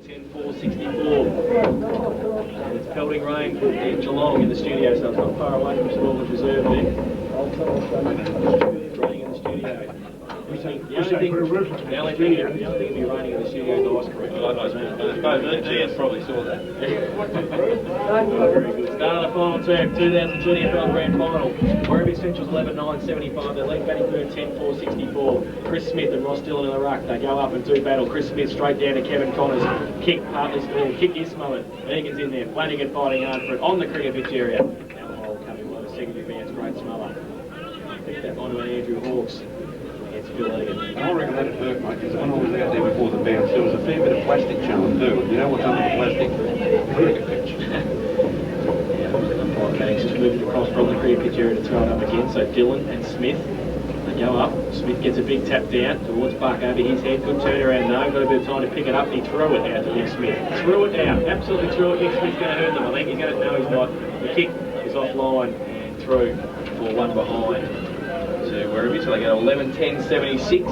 10-4, 64. It's pelting rain in Geelong in the studio, so it's not far away from Stormwood Reserve there. It's raining in the studio. The only thing it'll be raining in the studio is ice cream. I suppose Ian probably saw that. Very good. Start of the final term, 2020 AFL Grand Final. Werribee Central's 11-9-75. They lead Bannockburn 10-4-64. Chris Smith and Ross Dillon in the ruck. They go up and do battle. Chris Smith straight down to Kevin Connors. Kick partly still. Kick is smothered. Egan's in there. Flanagan fighting hard for it on the cricket pitch area. Now the hole coming by the secondary band's great smother. Pick that on to Andrew Hawkes. I reckon that'd hurt, mate, because when I was out there before the bounce, there was a fair bit of plastic challenge too. You know what's under the plastic? Cricket pitch. Yeah, Manning's just moved it across from the cricket pitch area to throw it up again. So Dillon and Smith, they go up. Smith gets a big tap down towards Buck over his head. Good turnaround though. Got a bit of time to pick it up. He threw it out to Nick Smith. Threw it out. Absolutely threw it. Nick Smith's going to hurt them. I think he's going to know he's not. The kick is offline and through for one behind. To Werribee, so they go 11-10-76.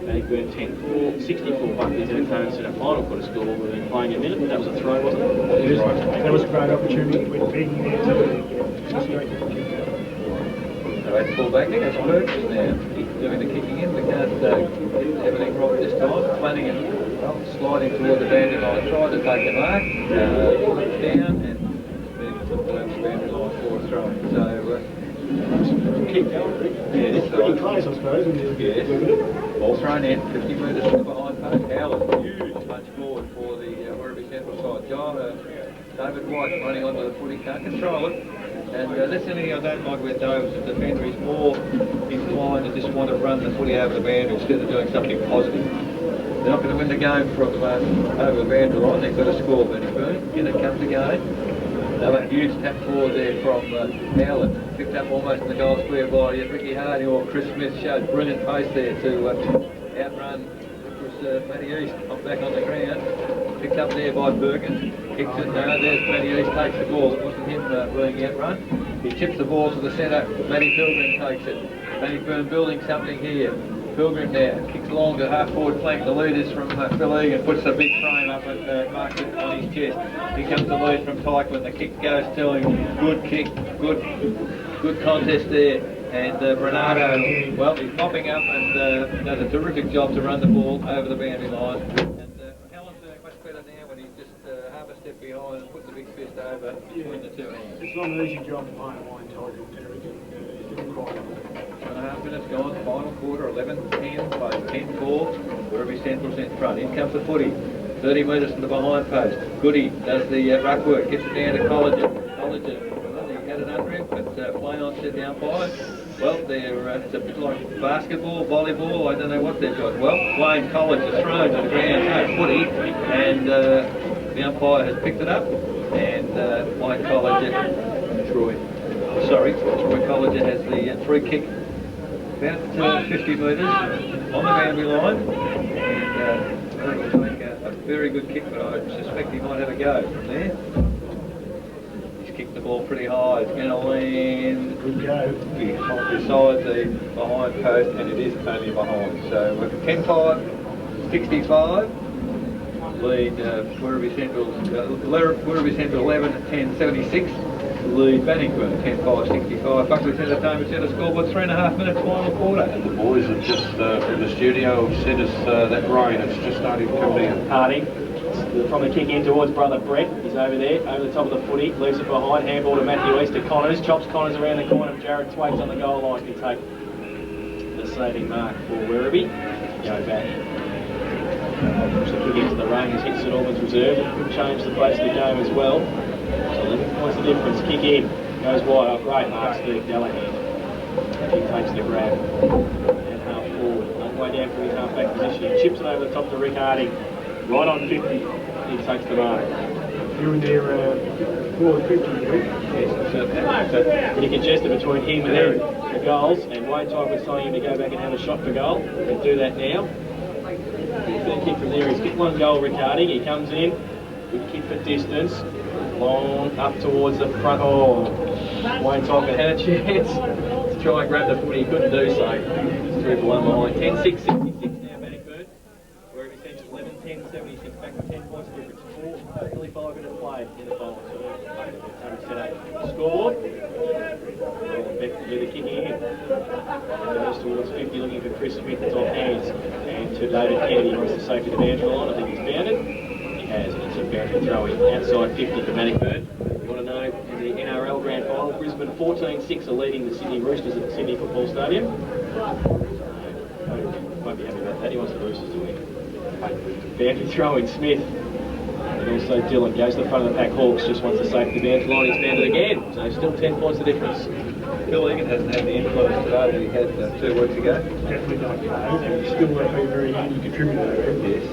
Bannockburn 10-4-64. Buckley's entertainment centre final quarter score. We've been playing a minute. That was a throw, wasn't it? That was a great opportunity with being there to They pull back, that's Burke now. He's doing the kicking in. We can't get everything right this time. Flanagan sliding toward the boundary line, tried to take the mark, pulled it down, and then took the boundary line for a throw. So, kick going. Yes, pretty close, I suppose. Yes. Ball thrown in, 50 metres from the behind post. Howard, huge punch forward for the Werribee Central side. David White running onto the footy, can't control it. And that's anything I don't like with Davis. The defender is more inclined to just want to run the footy over the boundary instead of doing something positive. They're not going to win the game from over the boundary line. They've got to score, Bannockburn. In it comes again. Another huge tap forward there from Howard, picked up almost in the goal square by Ricky Hardy, or Chris Smith showed brilliant pace there to outrun. It was Matty East back on the ground, picked up there by Perkins, kicks it now, there's Matty East, takes the ball, it wasn't him being outrun. He chips the ball to the centre, Matty Pilgrim takes it. Bannockburn building something here. Pilgrim now, kicks along to half forward flank. The lead is from Phil Egan, puts the big frame up and marks it on his chest. Here comes the lead from Tyquin. The kick goes to him. Good kick, good contest there. And Bernardo, well, he's mopping up and does a terrific job to run the ball over the boundary line. And Alan's doing much better now when he's just half a step behind and puts the big fist over between the two hands. It's not an easy job behind line, Tyquin. He's doing quite well. 2.5 minutes gone, final quarter, 11-10, by 10-4, Werribee Central's in front. In comes the footy, 30 metres from the behind post. Goody does the ruck work, gets it down to Colliger. Well, he had it under him, but Flayon said the umpire, well, it's a bit like basketball, volleyball, I don't know what they've got. Well, Wayne Colliger thrown to the ground, no footy, and the umpire has picked it up, and Wayne Colliger, Troy Colliger has the free kick about 50 metres on the boundary line, and that will take a very good kick, but I suspect he might have a go from there. He's kicked the ball pretty high, it's going to land beside the behind post, and it is only behind. So we're 10-5, 65, lead Werribee Central 11-10-76. Lead Bannockburn 10-5-65. Buckley's entertainment centre scoreboard 3.5 minutes final quarter. And the boys have just from the studio have sent us that rain. It's just starting to come down. Harding from the kick in towards brother Brett. He's over there, over the top of the footy, leaves it behind, handball to Matthew East to Connors, chops Connors around the corner. Jared Twaits on the goal line to take the saving mark for Werribee. Go back. Push the kick into the rain as hits St Albans reserve. It could change the pace of the game as well. So 11 points the difference. Kick in, goes wide. Oh, great mark, Steve Delahan. He takes the grab and half forward. Long way down from his half back position. He chips it over the top to Rick Harding. Right on 50. He takes the mark. You and their forward 50, Yes, so pretty congested between him and the goals. And Wayne Tyke was telling him to go back and have a shot for goal. He'll do that now. He's going to kick from there. He's kicked one goal, Rick Harding. He comes in. Good kick for distance. Long up towards the front. Oh, Wayne Tyke had a chance to try and grab the footy. He couldn't do so. He's through for one behind. 10-6-66 now, Bannockburn. Werribee Central 11-10-76. Back to 10 points difference. Nearly 5 minutes played in the final two. Scoreboard. Beck to do the kicking in. Goes towards 50, looking for Chris Smith. It's off hands. And to David Kennedy, who wants to safety the boundary line. I think he's bounded. He has, and it's a boundary throw in. Outside 50 for Bannockburn. You want to know, in the NRL Grand Final, Brisbane 14-6 are leading the Sydney Roosters at the Sydney Football Stadium. Won't be happy about that. He wants the Roosters to win. Boundary throw in Smith. And also Dylan goes to the front of the pack. Hawks just wants to save the boundary line. He's bounded again. So still 10 points the difference. Bill Egan hasn't had the influence today that he had 2 weeks ago. Definitely not. He's still a very handy contributor. Yes.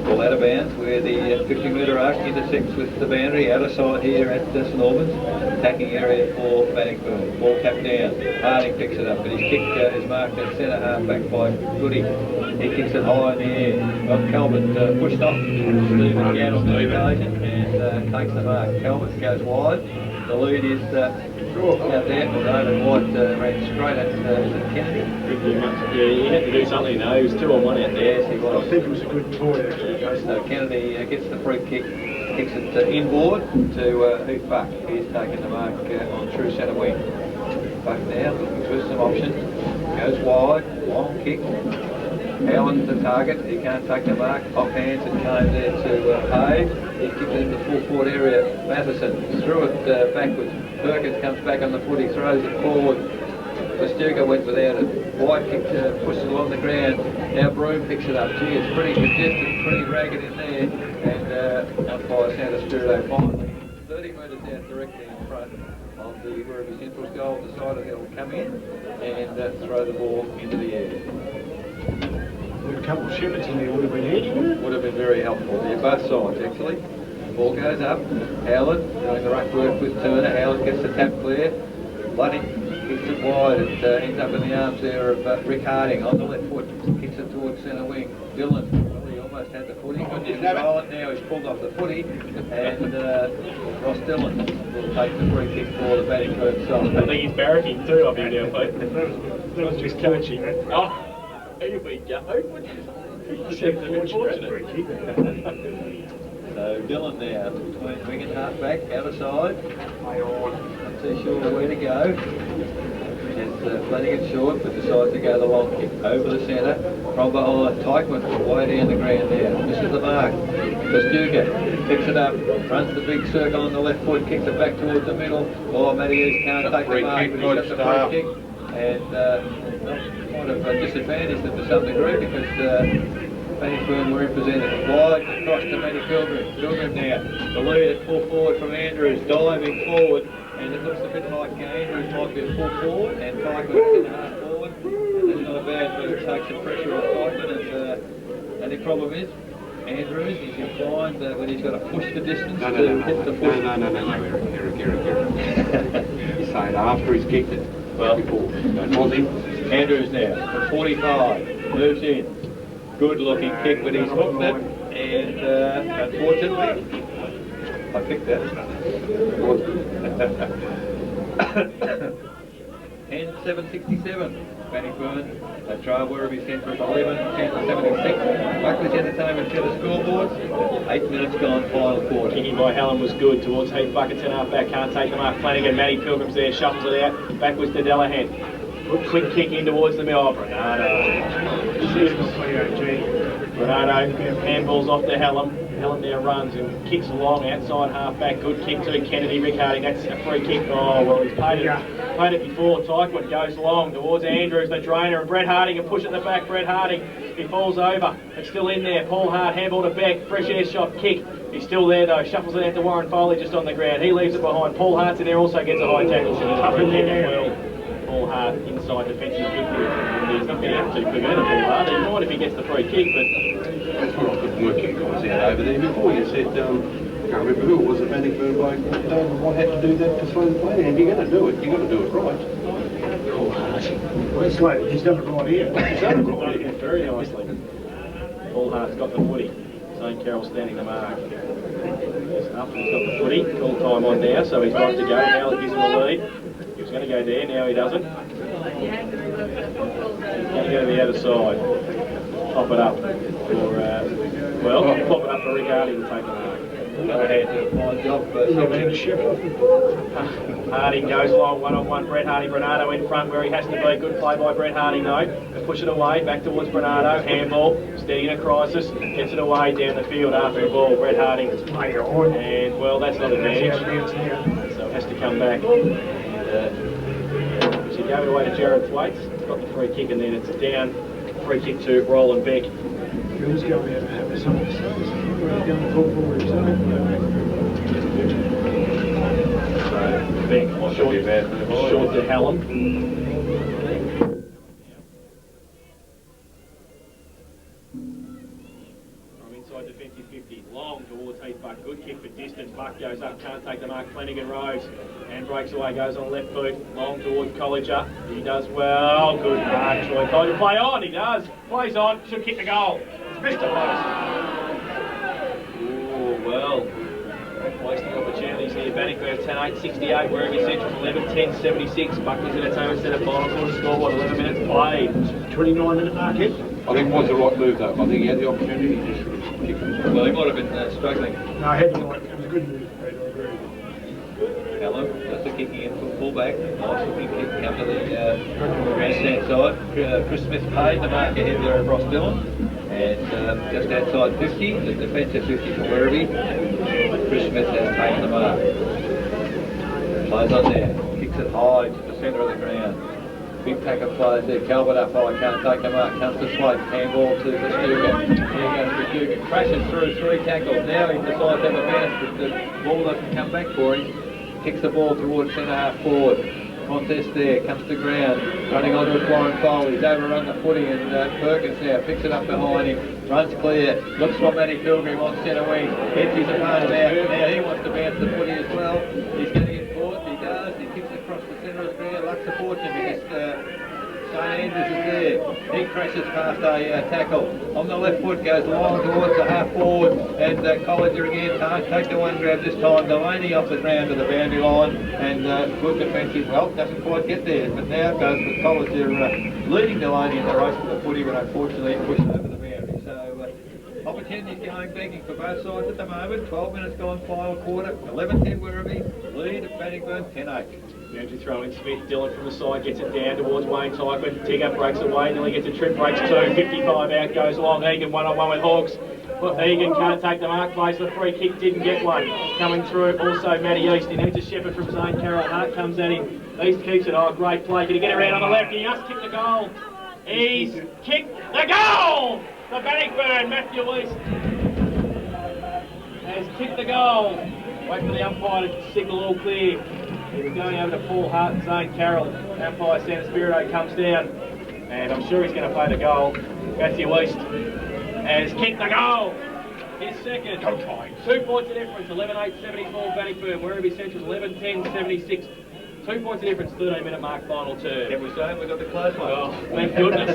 Ball out of bounds where the 50-metre arc intersects with the boundary. Out of sight here at St Albans. Attacking area for Bannockburn. Ball tapped down. Harding picks it up, but his kick is marked at centre half back by Goody. He kicks it high in the air. Well, Calvert pushed off Stephen Gann on the occasion and takes the mark. Calvert goes wide. The lead is out there. David White ran straight at Kennedy. Yeah, he had to do something though. He was 2 on 1 out there. Yes, he was. I think it was a good toy actually. So Kennedy gets the free kick, kicks it inboard to Heath Buck. He's taking the mark on true centre wing. Buck now looking for some options. Goes wide, long kick. Allen the target, he can't take the mark. Off hands and came there to Hay. He kicked it in the full forward area. Matheson threw it backwards. Perkins comes back on the foot, he throws it forward. Pastuga went without it. White kicked, pushed it along the ground. Now Broom picks it up. Gee, it's pretty congested, pretty ragged in there. And umpire Santa Spirito finally 30 metres out directly in front of the Werribee Central's goal. Decided he'll come in and throw the ball into the air. A couple of shepherds in there would have been handy, wouldn't it? Would have been very helpful. Yeah, both sides actually. Ball goes up. Howlett doing the ruck work with Turner. Howlett gets the tap clear. Bloody kicks it wide. It ends up in the arms there of Rick Harding on the left foot. Kicks it towards centre wing. Dylan. Well, he almost had the footy. Couldn't control it. Now he's pulled off the footy. And Ross Dillon will take the free kick for the Bannockburn side. I think he's barracking too up here now, mate. That was just coaching. Oh, here we go. So Dylan now between wing and half back, out of side. Not too sure where to go. It's Flanagan short, but decides to go the long kick over the centre. From behind, Teichmann way down the ground there. Misses the mark. Pastuga picks it up, runs the big circle on the left foot, kicks it back towards the middle. Oh, Matty East can't take the mark, but he's got the free kick. And kind of disadvantaged them to some degree because Bannockburn were represented. Wide across to Matty Pilgrim. Pilgrim now. The lead at full forward from Andrews, diving forward. And it looks a bit like Andrews might be full forward and Teichmann in half forward. And that's not a bad move. Takes some pressure off Teichmann. And the problem is, Andrews is inclined when he's got to push the distance to hit the foot. No, Eric. He's saying after he's kicked it. Well, before. Andrews now from 45 moves in. Good looking kick, but he's hooked it, and unfortunately, I picked that. 10-7-67. Bannockburn, trial Werribee Central 11-10-76. Buckley's Entertainment set the scoreboard. 8 minutes gone, final quarter. Kicking by Hallam was good towards Heath Buckets and half back. Can't take the mark. Flanagan, Matty Pilgrim's there, shuffles it out. Backwards to Delahan. Quick kick in towards the middle. Bernardo. Handballs off to Hallam. Hallam now runs and kicks along outside half back. Good kick to Kennedy. Rick Harding. That's a free kick. Oh, well, he's paid it before. Teichmann goes long towards Andrews, the drainer, and Brett Harding can push it in the back. Brett Harding, he falls over. It's still in there. Paul Hart, handball to Beck. Fresh air shot kick. He's still there though. Shuffles it out to Warren Foley just on the ground. He leaves it behind. Paul Hart's in there, also gets a high tackle. Up in there. Paul Hart inside defensive victory. He's not getting up too quick either, Paul Hart. He's fine if he gets the free kick, but That's what I could work you guys out over there before. You said, I can't remember who it was, a Bannockburn bloke, what had to do that to throw the play. And if you're going to do it, you've got to do it right. Paul Hart. Well, it's like he's done it right here. he's done it right here very nicely. Paul Hart's got the footy. St Carroll standing the mark. He's up, he's got the footy. Call time on now, so he's right to go. Now it gives him a lead. He was going to go there, now he doesn't. He's going to go to the other side. Pop it up for, pop it up for Rick Harding to take the mark. Go ahead, do a fine job. Harding goes long, one-on-one. Brett Harding, Bernardo in front where he has to be. Good play by Brett Harding though. To push it away, back towards Bernardo. Handball, steady in a crisis. Gets it away down the field after the ball. Brett Harding. And well, that's not advantage. So it has to come back. And, she gave it away to Jared Thwaites. Got the free kick and then it's down. Free kick to Roland Beck. Phil's going out and have something to say. He's going to talk for himself. Beck short to Hallam. From inside defensive 50, long towards Heath Buck. Good kick for distance. Buck goes up, can't take the mark. Flanagan Rose and breaks away, goes on left boot. Long towards Colliger. He does well. Good mark, Troy Colliger. Play on, he does. Plays on, should kick the goal. Mr. Post. Oh, well. Wasting opportunities here. Bannockburn 10-8-68, Werribee Central 11-10-76. Buckley's in its own set of final quarter scoreboard, 11 minutes played. 29-minute mark hit. I think it was the right move though. I think he had the opportunity, he just should have kicked it. Well, he might have been struggling. No, headline. It was a good move, Fred, I agree. Hello, just a kicking in from fullback. Nice looking kick come to the grandstand side. Chris Smith paid the mark ahead there of Ross Dillon. And just outside 50, the defensive 50 for Werribee. Chris Smith has taken the mark. Plays on there, kicks it high to the centre of the ground. Big pack of players there. Calvert up high, can't take the mark. Comes to Slate, handball to Verstugan. Here goes Verstugan, crashes through 3 tackles. Now he decides to have a bounce, but the ball doesn't come back for him. Kicks the ball towards centre half forward. Contest there, comes to ground, running onto a Warren Cole. He's overrun the footy and Perkins now picks it up behind him, runs clear, looks for Matty Pilgrim on centre wing, hits his opponent out. Now he wants to bounce the footy as well. He's going to get caught, he does, he kicks across the centre of the ground. Luck supports him because St Andrews is there. He crashes past a tackle. On the left foot goes long towards the half forward and Colliger again can't take the one grab this time. Delaney off the ground to the boundary line and good defensive, well, doesn't quite get there, but now it goes with Colliger leading Delaney in the race for the footy, but unfortunately pushed over the boundary. So opportunities going begging for both sides at the moment. 12 minutes gone, final quarter. 11-10 Werribee, lead at Bannockburn 10-8. Andrew throwing Smith, Dillon from the side, gets it down towards Wayne Tyquin. Tigger breaks away, nearly gets a trip, breaks 2, 55 out, goes along. Egan one-on-one with Hawks. Well, Egan can't take the mark, plays the free kick, didn't get one. Coming through, also Matty East. He needs a shepherd from Zane Carroll. Hart comes at him. East keeps it. Oh, great play. Can he get around on the left? He must kick the goal. He's kicked the goal! The Bannockburn, Matthew East has kicked the goal. Wait for the umpire to signal all clear. He was going over to Paul Hart and Zane Carroll. Umpire San Espirito comes down, and I'm sure he's going to play the goal. Matthew East has kicked the goal. His second. 2 points of difference, 11-8-74 Bannockburn. Werribee Central 11-10-76. 2 points of difference, 13-minute mark, final turn. Can we say we got the close one? Oh, thank goodness.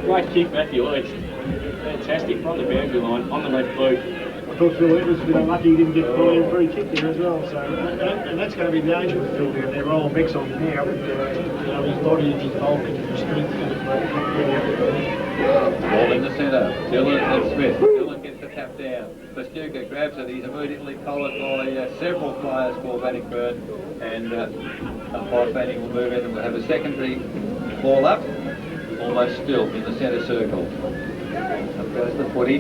Great kick, Matthew East. Fantastic from the boundary line on the left boot. I thought Phil Evans was lucky he didn't get caught in free kick there as well. So, and that's going to be the danger with Phil down there. Roland Beck's on now, but his body and his bulk and his strength going to Ball in the centre, Dillon and Smith. Dillon gets the tap down. Verstuga grabs it. He's immediately collared by several players for Bannockburn, and umpire Fanning will move in and we'll have a secondary ball up, almost still in the centre circle. Up goes the footy.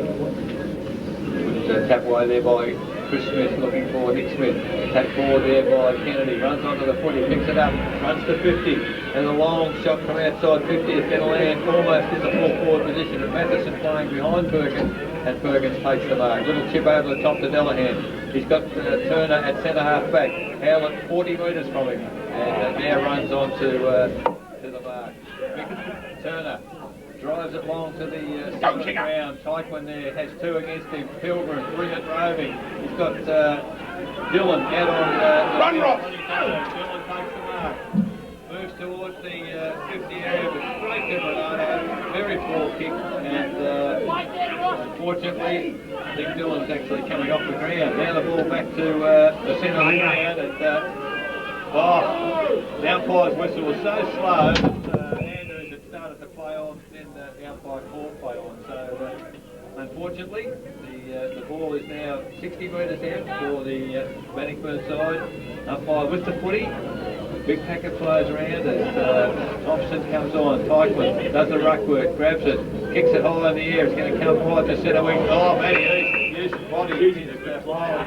Tap away there by Chris Smith, looking for Nick Smith. Tap forward there by Kennedy, runs onto the footy, picks it up, runs to 50, and a long shot from outside 50 is going to land almost in the full forward position, and Matheson playing behind Perkins, and Perkins takes the mark. Little chip over the top to Delahan. He's got Turner at centre half back, Howlett 40 metres from him, and now runs on to the mark. Turner drives it long to the centre of the ground. Tyquin there has 2 against him. Pilgrim, brilliant roving. He's got Dillon out on Run, Ross! Dillon takes the mark. Moves towards the 50 area, but straight to Bernardo. Very poor kick, and unfortunately, I think Dillon's actually coming off the ground. Now the ball back to the centre of the ground, and the umpire's whistle was so slow that Andrews had started to play on, then the umpire called play on. So unfortunately. The ball is now 60 metres out for the Bannockburn side. Umpire with the footy. Big packet flows around as Thompson comes on. Tyquin does the ruck work, grabs it, kicks it high in the air. It's going to come right to centre wing. Oh, Matty East used his body.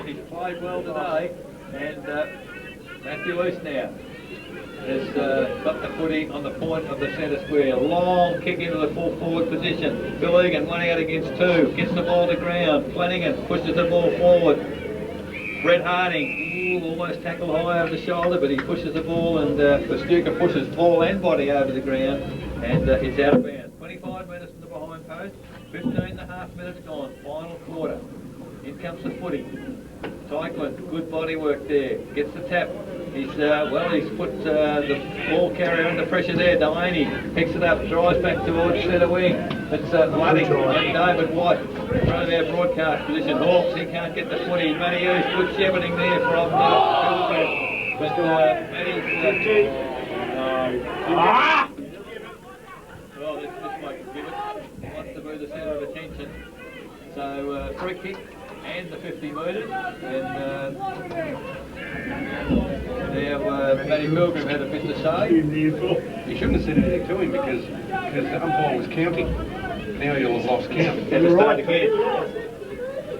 He's played well today. And Matthew East now has got the footy on the point of the centre square. Long kick into the full forward position. Bill Egan 1 out against 2. Gets the ball to ground. Flanagan pushes the ball forward. Brett Harding, almost tackled high over the shoulder, but he pushes the ball, and Pastuca pushes ball and body over the ground, and it's out of bounds. 25 metres from the behind post, 15.5 minutes gone, final quarter. In comes the footy. Tyquin, good body work there, gets the tap. He's put the ball carrier under pressure there. Delaney picks it up, drives back towards centre wing. It's Luddy and David White in front of our broadcast position. Hawks, he can't get the footy. Matty Hughes, good shepherding there from Pilgrim. But Matty's... well, this bloke can give it. He wants to be the centre of attention. So, free kick and the 50 metres. And now Matty Pilgrim had a bit to say. You shouldn't have said anything to him because the umpire was counting. Now you'll have lost count. Never start again.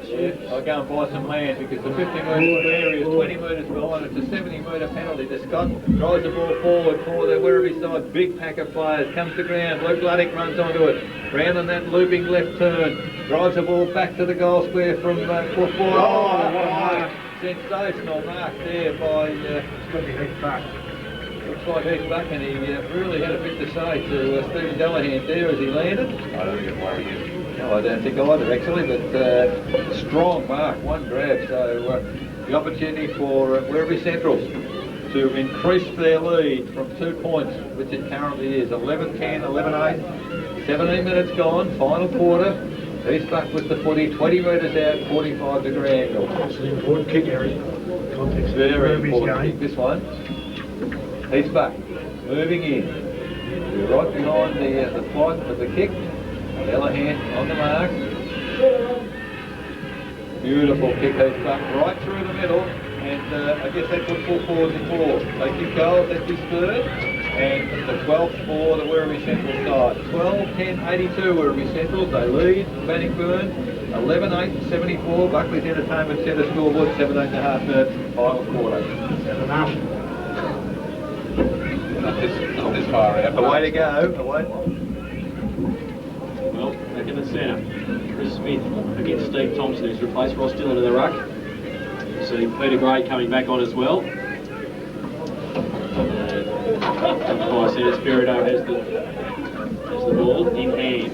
Yeah, I'll go and buy some land because the 50 metres area is 20 metres behind. It's a 70 metre penalty to Scott. Drives the ball forward for the Werribee side. Big pack of players. Comes to ground. Luke Luddick runs onto it. Round on that looping left turn. Drives the ball back to the goal square from foot forward. Oh, what a mark. Sensational mark there by... It's got to be Heath Buck. Looks like Heath Buck, and he really had a bit to say to Stephen Delahan there as he landed. I don't get worried. No, I don't think either actually, but strong mark, one grab. So the opportunity for Werribee Centrals to increase their lead from 2 points, which it currently is, 11-10, 11-8, 17 minutes gone, final quarter. Heath Buck with the footy, 20 metres out, 45 degree angle. It's an important kick area. Context Very of important game. kick, this one. Heath Buck moving in. We're right behind the flight of the kick. Delahan on the mark. Beautiful kick, Heath Buck, right through the middle. And I guess they put full forward before. They kick goals, that's his third. And the 12th for the Werribee Central side. 12-10-82 Werribee Central. They lead Bannockburn 11-8 74. Buckley's Entertainment Centre scoreboard 7.5 minutes, final quarter. 7.5. Not this far out. Away to go. Away. Well, back in the centre, Chris Smith against Steve Thompson, who's replaced Ross Dillon in the ruck. So Peter Gray coming back on as well. Spirito has the ball in hand.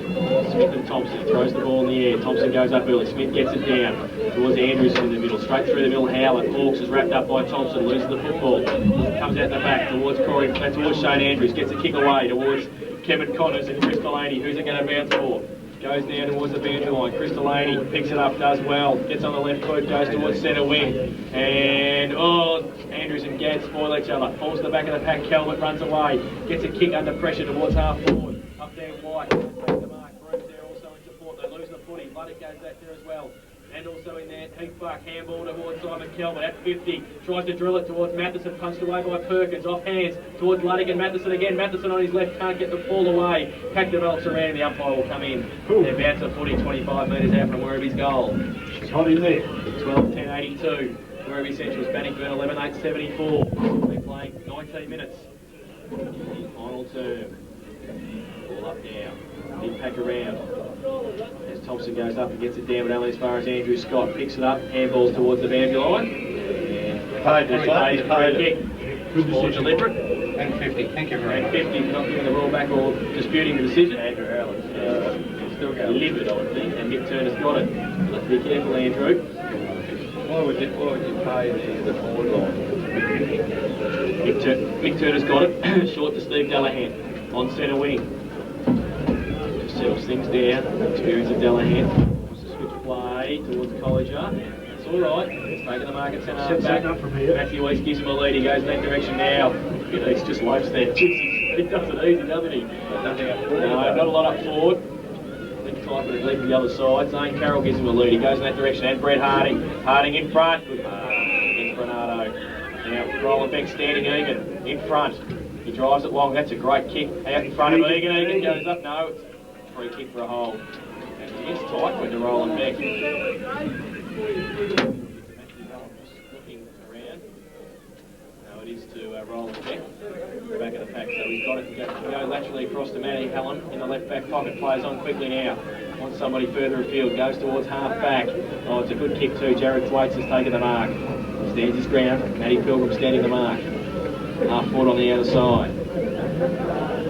Smith and Thompson throws the ball in the air. Thompson goes up early. Smith gets it down towards Andrews in the middle. Straight through the middle. Howard. Hawks is wrapped up by Thompson. Loses the football. Comes out the back towards Corey. Towards Shane Andrews. Gets a kick away towards Kevin Connors and Chris Delaney. Who's it going to bounce for? Goes down towards the boundary line. Chris Delaney picks it up, does well. Gets on the left foot, goes towards centre wing. And, Andrews and Gadd spoil each other. Falls to the back of the pack. Calvert runs away. Gets a kick under pressure towards half forward. Up there, White. Takes the mark. Brooks there also in support. They lose the footy. Luddick goes back there as well. And also in there, Heath Buck, handball towards Simon Calvert at 50. Tries to drill it towards Matheson, punched away by Perkins, off hands towards Luddick and Matheson again. Matheson on his left, can't get the ball away. Pack develops around, the umpire will come in. They bounce the footy 25 metres out from Werribee's goal. She's hot in there. 12-10-82. Werribee Central's Bannockburn 11-8-74. They're playing 19 minutes. Final term. Ball up down. Big pack around. As Thompson goes up and gets it down, but only as far as Andrew Scott picks it up, handballs towards the boundary line. And paid for kick. Ball deliberate. And 50. Thank you very And much. 50 for not giving the ball back or disputing the decision. Andrew Howland still going livid, I would think, and Mick Turner's got it. You'll have to be careful, Andrew. Why would you pay the forward line? Mick Turner's got it. Short to Steve Delahan on centre wing. Just settles things down. Experience of Delahan. Wants to switch play towards Colliger. It's all right. It's taking the mark at centre back. Up from here. Matthew East gives him a lead. He goes in that direction now. East just lopes there. He does it easy, doesn't he? Nothing up forward. No, not a lot up forward. Type with a leap to the other side. Zane Carroll gives him a lead. He goes in that direction. And Brett Harding. Harding in front. Good against Bernardo. Now Roland Beck standing even in front. He drives it long. That's a great kick out in front of Egan. Egan goes up. No, it's a free kick for a hold. And it's tight with the Roland Beck. Looking around. No, it is to Roland Beck. Back of the pack. So he's got it to go laterally across to Matty Helen in the left back pocket. Plays on quickly now. Wants somebody further afield. Goes towards half back. Oh, it's a good kick too. Jared Thwaites has taken the mark. Stands his ground. Matty Pilgrim standing the mark. Half forward on the outer side.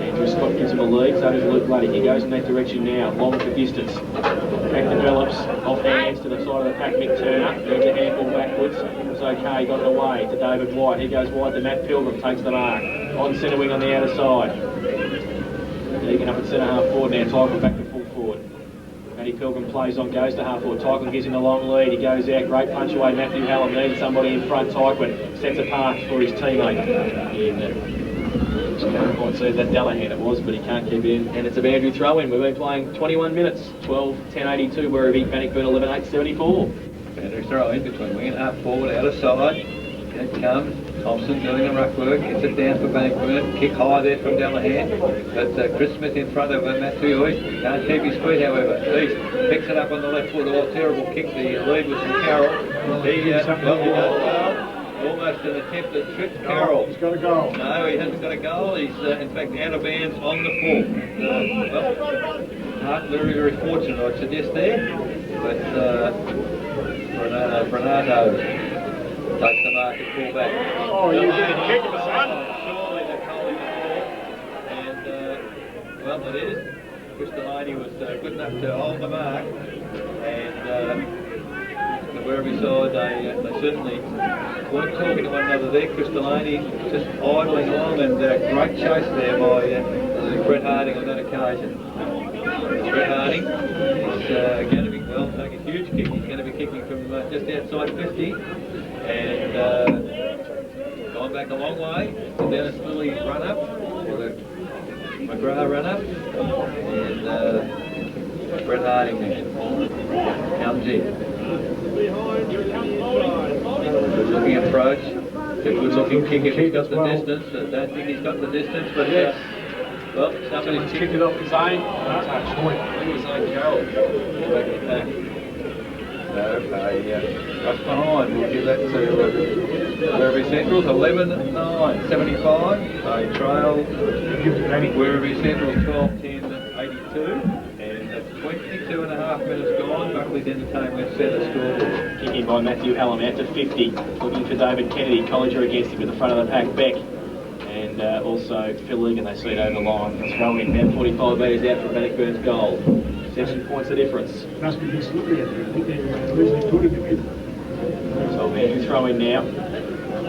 Andrew Scott gives him a lead, so does Luke Luddy. He goes in that direction now, long for distance. Back develops, off hands to the side of the pack, Mick Turner. Needs a handball backwards. It's okay, got it away to David White. He goes wide to Matt Pilgrim, takes the mark. On centre wing on the outer side. Egan up at centre half forward now, Tycoon back to full forward. Matty Pilgrim plays on, goes to half forward. Tycoon gives him the long lead. He goes out, great punch away. Matthew Hallam needs somebody in front. Tycoon sets a path for his teammate. Can't quite see that Dallahan it was, but he can't keep it in. And it's a Andrew throw in. We've been playing 21 minutes. 12:10:82. Werribee, Bannockburn 11:8:74. Andrew throw in between wing and half forward, outer side. It comes. Thompson doing the ruck work, gets it down for Bannockburn. Kick high there from Dallahan. But Chris Smith in front of Matthew East. Can't keep his feet, however. East picks it up on the left foot. Oh, terrible kick. The lead was from Carroll. He does well. Almost an attempted trip, Carroll. He's got a goal. No, he hasn't got a goal. He's in fact out of bounds on the full. Well, very, very fortunate, I'd suggest there. But Bernardo takes the mark and pull back. Oh, you didn't kick him, son. Surely they're calling the ball. And well, it is. Crystalini was good enough to hold the mark. And the Werribee side, they certainly weren't talking to one another there. Crystalini just idling along, and great chase there by Brett Harding on that occasion. Brett Harding is going to be, well, take a huge kick. He's going to be kicking from just outside 50, and gone back a long way. The Dennis Lilly run up, or the McGrath run up, and Brett Harding there comes in. Good looking approach. It's a good looking kick if he's got the distance. I don't think he's got the distance, but well, somebody's Kicked it off his own. Touch point. Zane Carroll. Back in the pack. So, rush behind. We'll give that to Werribee Central's 11:9:75. They trail Werribee Central 12:10:82. And 22 and a half minutes gone. Buckley's Entertainment set a score. Kicking by Matthew Hallam out to 50. Looking for David Kennedy. Collinger against him at the front of the pack. Beck. And also Phil Egan, they see it over the line. It's going about 45 metres out from Bannockburn's goal. 7 points the difference. Must be a bit slippery out there. I think they're losing footing a bit. So Andrew throw in now.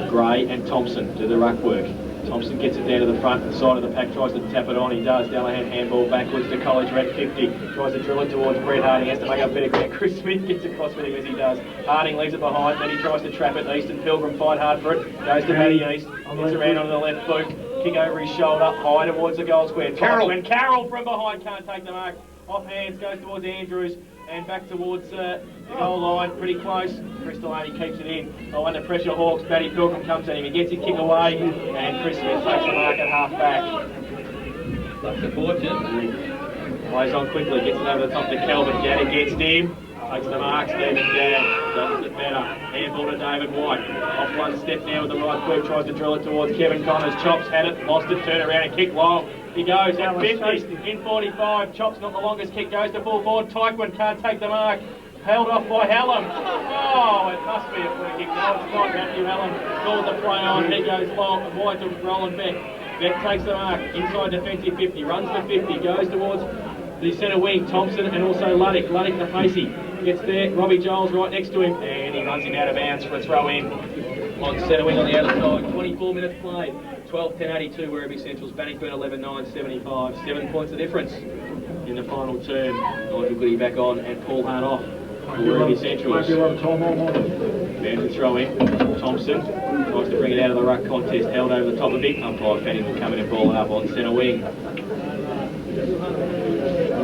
Gray and Thompson do the ruck work. Thompson gets it down to the front and side of the pack, tries to tap it on. He does. Dallahan handball backwards to Collinger at 50. Tries to drill it towards Brett Harding. Has to make up better ground. Chris Smith gets across with him as he does. Harding leaves it behind. Then he tries to trap it. East and Pilgrim fight hard for it. Goes to Matty East. Gets around on the left boot. Kick over his shoulder. High towards the goal square. Carroll. And Carroll from behind can't take the mark. Off hands. Goes towards Andrews. And back towards the goal line, pretty close. Crystalani keeps it in. Oh, under pressure, Hawks. Matty Pilgrim comes at him. He gets his kick away, and Chris Smith takes the mark at half back. Luck's a fortune. Plays on quickly, gets it over the top to Kelvin. Gadd against him. Takes the mark, Stephen Gadd. Does it better. Handball to David White. Off one step now with the right foot. Tries to drill it towards Kevin Connors. Chops had it, lost it, turn around and kick long. He goes at 50, in 45. Chops not the longest kick, goes to full forward. Tyquin can't take the mark. Held off by Hallam. Oh, it must be a free kick. No, it's not. Matthew Hallam calls the play on. He goes long, wide to Roland Beck. Beck takes the mark. Inside defensive 50. Runs to 50. Goes towards the centre wing. Thompson and also Luddick. Luddick to Facey. Gets there. Robbie Giles right next to him. And he runs him out of bounds for a throw in. On centre wing on the outer side. 24 minutes played. 12:10:82. Werribee Central's Bannockburn 11:9:75. 7 points the difference in the final term. Nigel Goody back on and Paul Hart off. Werribee Central's. Might be a lot of time on. Bound to throw in. Thompson tries to bring it out of the ruck contest. Held over the top of it. Umpire Fanning will come in and ball it up on centre wing.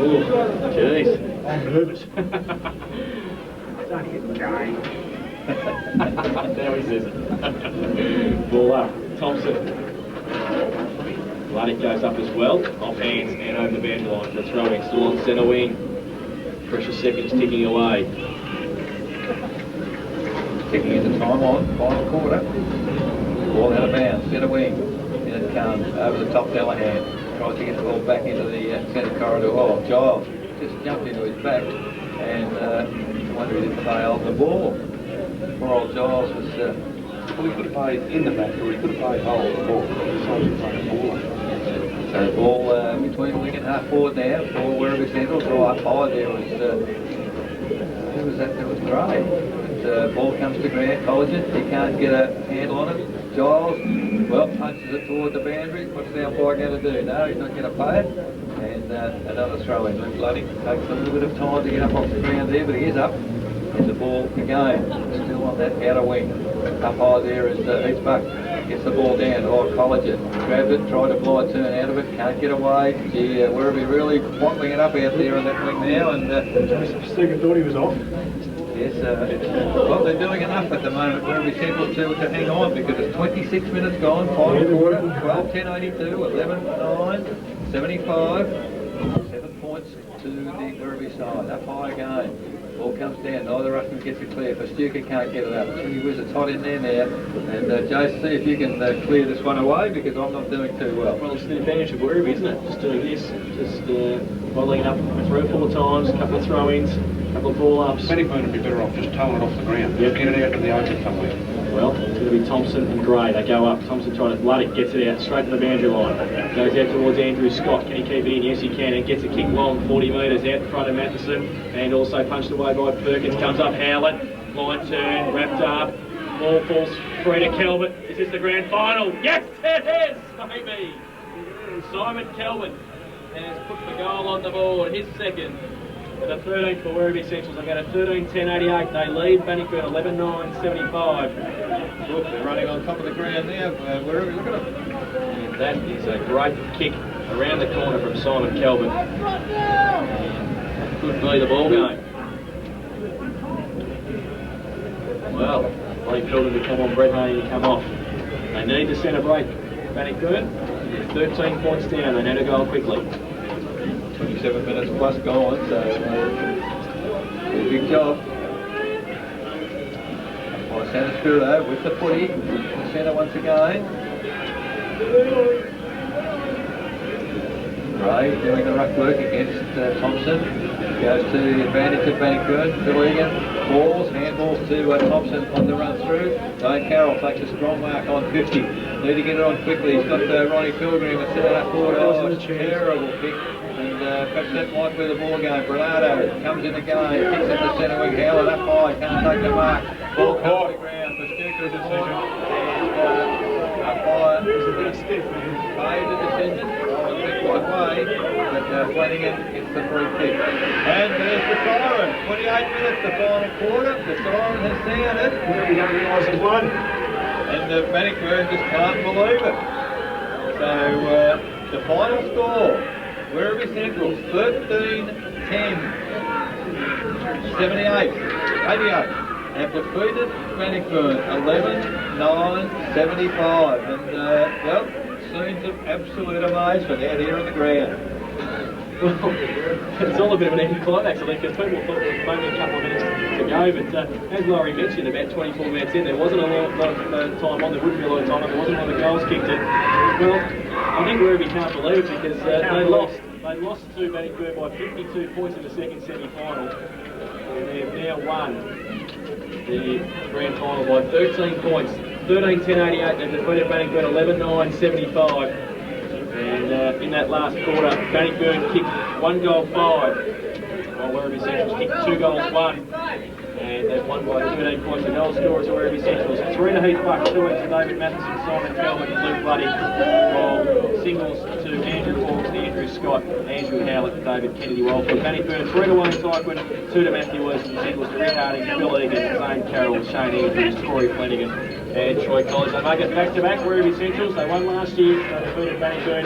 Ooh, jeez. I'm nervous. It's only a game. Now he says it. Ball up. Thompson. Luddick goes up as well. Off hands and over the band line. The throwing still on centre wing. Precious seconds ticking away. Ticking into time on, final quarter. Ball out of bounds, centre wing. In it comes, over the top Delahan. Tries to get the ball back into the centre corridor. Oh, Giles just jumped into his back and I wonder if he didn't fail the ball. Poor old Giles was... Well, he could have played in the back, or he could have played whole the ball. He decided to play the ball. So the ball between wing and half forward now for Werribee Central. So up high there was... who was that? That was Gray. But ball comes to Grant Collegian. He can't get a handle on it. Giles, well, punches it toward the boundary. What's the umpire going to do? No, he's not going to play it. And another throw in. Luke Luddick takes a little bit of time to get up off the ground there, but he is up. And the ball again, still on that outer wing. Up high there is Eastbuck. Gets the ball down. Oh, Collegian grabs it, tried to blow a turn out of it, can't get away. Gee, Werribee really bottling it up out there on that wing now. And Stephen thought he was off. yes, well, they're doing enough at the moment. Werribee Central to hang on because it's 26 minutes gone, final quarter, 12:10:82, 11:9, 75, 7 points to the Werribee side. Up high again. Ball comes down, neither rushman gets it clear. Pastuka can't get it up. Gee whiz, it's hot in there now. And Joe, see if you can clear this one away because I'm not doing too well. Well, it's the advantage of Werribee, isn't it? Just doing this, just bottling it up 3 or 4 times, a couple of throw-ins, a couple of ball-ups. Bannockburn would be better off just towing it off the ground. Get it out to the open somewhere. Well, it's going to be Thompson and Gray. They go up. Thompson trying to... Luddick gets it out straight to the boundary line. Goes out towards Andrew Scott. Can he keep it in? Yes, he can. And gets a kick long, 40 metres out in front of Matheson. And also punched away by Perkins. Comes up Howlett. Line turn. Wrapped up. Ball falls free to Kelvin. Is this the grand final? Yes, it is! Maybe. Simon Kelvin has put the goal on the board. His second. The 13th for Werribee Central. They go to 13:10:88. They lead Bannockburn 11:9:75. Look, they're running on top of the ground now. Werribee, look at them. And that is a great kick around the corner from Simon Kelvin. And could be the ball game. Well, Lee Pilden to come on, Brett Haney to come off. They need the centre break. Bannockburn, they're 13 points down. They need to go quickly. 27 minutes plus gone, so a big job. By Santa Spirito with the footy, the centre once again. Ray doing the ruck work against Thompson. Goes to the advantage of Bannockburn. Billigan balls, handballs to Thompson on the run through. Lane Carroll takes a strong mark on 50. Need to get it on quickly. He's got Ronnie Pilgrim at centre half forward. Oh, it's a terrible kick. And perhaps that might be the ball game. Bernardo comes in again, kicks at the centre wing. Howlett up high, can't take the mark. Ball comes to the ground. Pastuka decision. And up high. It's a bit stiff, man. Made the decision. Oh, a bit quite way. But Flanagan gets the free kick. And there's the siren. 28 minutes, the final quarter. The siren has sounded. We don't realise he's won. And Bannockburn just can't believe it. So the final score. Werribee Central 13-10, 78, 88, and defeated Bannockburn 11-9, 75. And well, scenes of absolute amazement out here on the ground. Well, it's all a bit of an anticlimax, I think, because people thought there was maybe a couple of minutes to go, but as Laurie mentioned, about 24 minutes in, there wasn't a lot of time on, there wouldn't be a lot of time on, there wasn't a lot of goals kicked in. Well, I think Werribee can't believe it because they lost. They lost to Bannockburn by 52 points in the second semi-final. And they've now won the grand final by 13 points. 13-10-88, they've defeated Bannockburn 11-9-75. And in that last quarter, Bannockburn kicked 1 goal 5, while Werribee Central kicked 2 goals 1. And they've won by 13 points. The goal scorers are Werribee Central. 3 to Heath Buck, 2 to David Matheson, Simon Kelvin, and Luke Luddick. While singles to Andrew Hawkes, Andrew Scott, Andrew Howlett, and David Kennedy. While for Bannockburn, 3 to Wayne Tyquin, 2 to Matthew Wilson, singles to Rick Harding, Bill Egan, Zane Carroll, Shane Andrews, Corey Flanagan, and Troy College. They make it back to back. Werribee Centrals. They won last year. They defeated Bannockburn.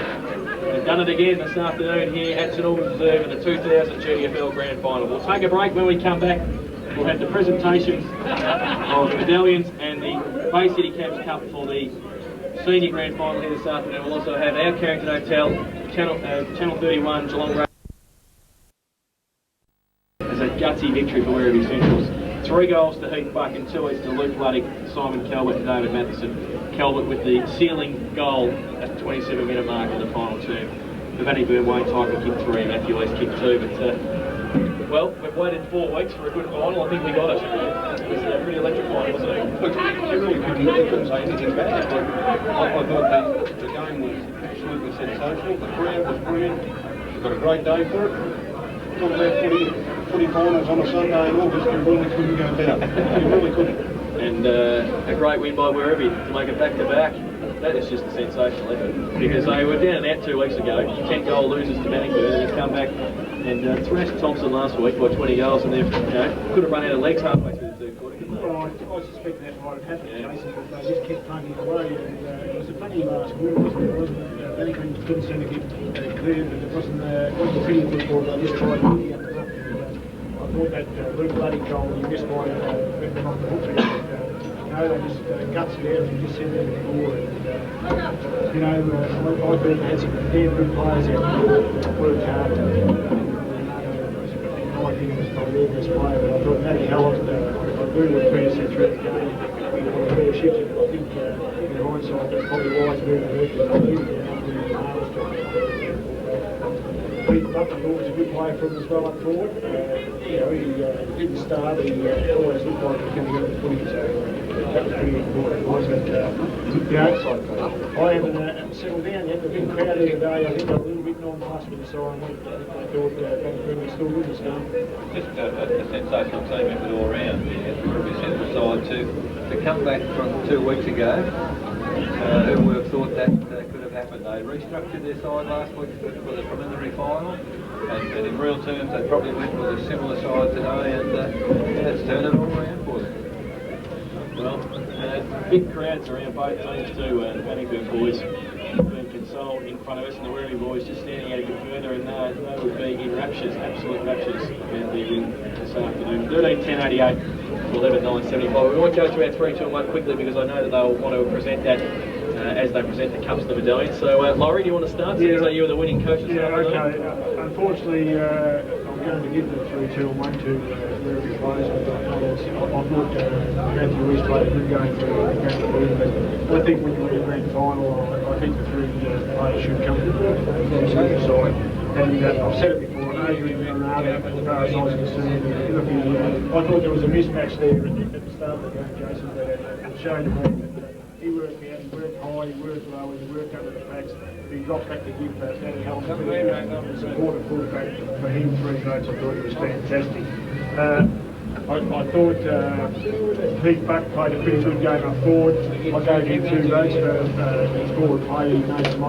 They've done it again this afternoon here at St Albans Reserve in the 2000 GDFL Grand Final. We'll take a break. When we come back, we'll have the presentations of medallions and the Bay City Cabs Cup for the Senior Grand Final here this afternoon. We'll also have our Carrington Hotel, Channel 31, Geelong Road. As a gutsy victory for Werribee Centrals. 3 goals to Heath Buck and 2 each to Luke Luddick, Simon Calvert and David Matheson. Calvert with the sealing goal at the 27-minute mark in the final term. The Bannockburn Wayne Tyker kicked 3, Matthew East kicked 2, but well, we've waited 4 weeks for a good final. I think we got it. It was pretty electrifying, wasn't it? Look, you really couldn't say anything bad. I thought the game was absolutely sensational. The crowd was brilliant. We've got a great day for it. Talk about footy finals on a Sunday in August, you really couldn't go better. You really couldn't. And a great win by Werribee to make it back-to-back. That is just a sensational effort, because they were down and out 2 weeks ago, 10-goal losers to Bannockburn, and they've come back and thrashed Thompson last week by 20 goals, and they've could have run out of legs halfway through the third quarter, couldn't they? Well, I suspect that might have happened, Jason, but they just kept plugging away. And it was a funny last week, wasn't it? Bannockburn couldn't seem to get clear, but it wasn't pretty football. They just tried to get up. I thought that Luke Luddick goal he missed by went off the hook. They just guts it out and just sent them to the board. And, I thought they had some damn good players out there that worked hard. I think it was probably their best player, but I thought Matty Hallett, I agree with Pearson through the game. We got a fair shift, but I think in hindsight that's probably wise move to work because I did Pete Butler was a good player for him as well up forward. He didn't start, he always looked like he was going to get the footy, so that was pretty important. I haven't settled down yet. They've been crowded today. I think they're a little bit nonplussed with the siren. I thought Bannockburn was still with us now. Just a sensational team effort all round. The Werribee Central side to come back from 2 weeks ago. Who would have thought that could have happened? They restructured their side last week for the preliminary final, and in real terms they probably went with a similar side today, and it's turned it all around for them. Well, big crowds around both teams too, and the Bannockburn boys being consoled in front of us, and the Werribee boys just standing out a bit further, and they would be in raptures, absolute raptures, about the win this afternoon. 13-10-88. 11-9-75. We won't go through our 3, 2 and 1 quickly because I know that they'll want to present that as they present the cups and the medallions. So, Laurie, do you want to start? Yeah. So you were the winning coach this afternoon. Okay. Unfortunately, I'm going to give the 3, 2 and 1 to Werribee players. I thought Matthew East played a good game for Bannockburn, but I think when you win a grand final, I think the 3 players should come from the same side. And I've said it before, Adrian Bernardo, as far as I was concerned, I thought there was a mismatch there at the start of the game, Jason, but it showed that he worked out, he worked high, he worked low, he worked under the packs. He dropped back to give Danny Helms a supportive fullback for him 3 votes. I thought he was fantastic. I thought Pete Buck played a pretty good game up forward. I gave him 2 votes for his forward play. He made some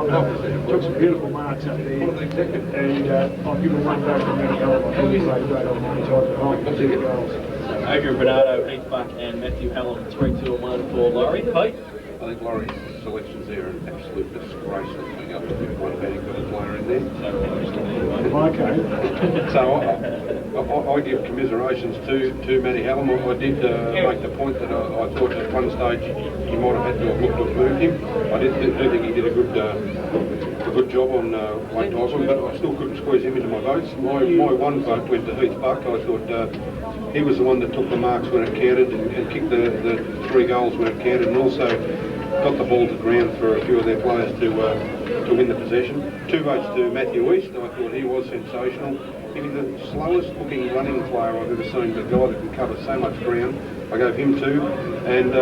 took some beautiful marks up there. And I'll give him 1 vote for Matty Hallett. I thought he played great on my side behind 2 goals. Adrian Bernardo, Heath Buck and Matthew Hallett, 3, 2 and 1 for Laurie. Pete? I think Laurie's selections there are an absolute disgrace of being able to put one Bannockburn player in there. Okay. So I give commiserations to Matty Hallam. I did make the point that I thought at one stage he might have had to have looked to have moved him. I do think he did a good job on Wayne Tyson, but I still couldn't squeeze him into my votes. My 1 vote went to Heath Buck. I thought he was the one that took the marks when it counted and kicked the 3 goals when it counted, and also got the ball to ground for a few of their players to win the possession. 2 votes to Matthew East. I thought he was sensational. He was the slowest looking running player I've ever seen, the guy that can cover so much ground. I gave him 2. And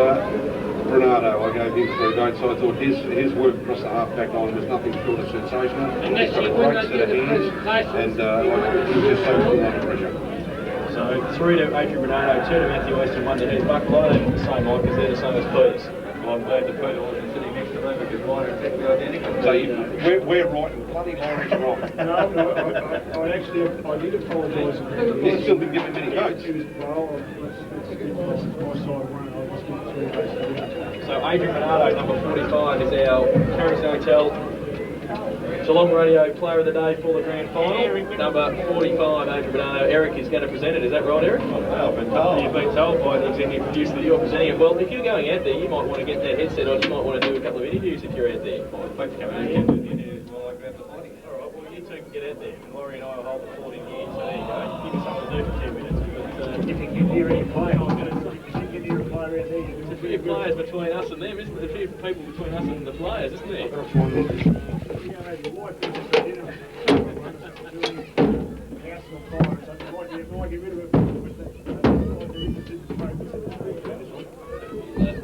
Bernardo, I gave him 3 votes. So I thought his work across the half-back line was nothing short of sensational. He's got a great set of hands, and he was just so full under pressure. So 3 to Adrian Bernardo, 2 to Matthew East and 1 to Heath Buck. Well, I don't the same line because they're the same as Peter's. I'm glad the Peter wasn't sitting next to me because mine are exactly identical. So we're right and bloody Laurie's wrong. No, I did apologise. He still didn't give him any votes. So Adrian Bernardo, number 45, is our Carrington Hotel, Geelong Radio Player of the Day for the grand final. Number 45, Adrian Bernardo. Eric is going to present it. Is that right, Eric? Well, I've been told. You've been told by the executive producer that you're presenting it. Well, if you're going out there, you might want to get that headset on. You might want to do a couple of interviews if you're out there. Well, I'd like to come out and do the interviews while I grab the body. All right, well, you two can get out there. Laurie and I will hold the fort in here, so there you go. Give you something to do for 10 minutes. But, If you can hear any player, I was going to say, if you can hear a player out there, there's a few players between us and them, isn't there? A few people between us and the players, isn't there? We'll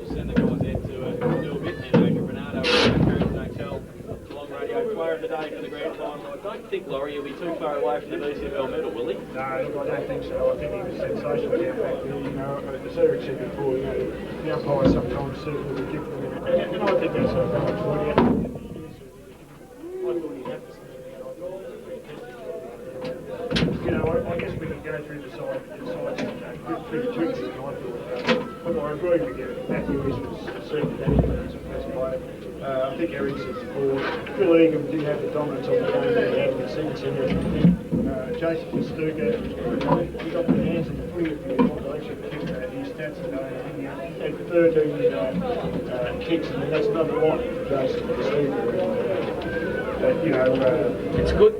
send the guys out to do a bit, and Adrian Bernardo and Aaron Hotel, Geelong Radio Player of the Day for the grand final. I don't think, Laurie, he'll be too far away from the BCFL medal, will he? No, I don't think so. I think he was sensational down back there. You know, as Eric said before, you know, the umpires sometimes see a little different. And I think that's a balance for you. I thought he had to stand out. You know, I guess we can go through the sides pretty tricky. But I agree with you. Matthew was certainly that as a first player. I think Eric's before. Phil Egan didn't have the dominance on the game that he had in the season. Jason Pastuka, he got the hands in the footy of the population to kick his stats today. He had 13 kicks, and that's another lot for Jason Pastuka. You know, It's good.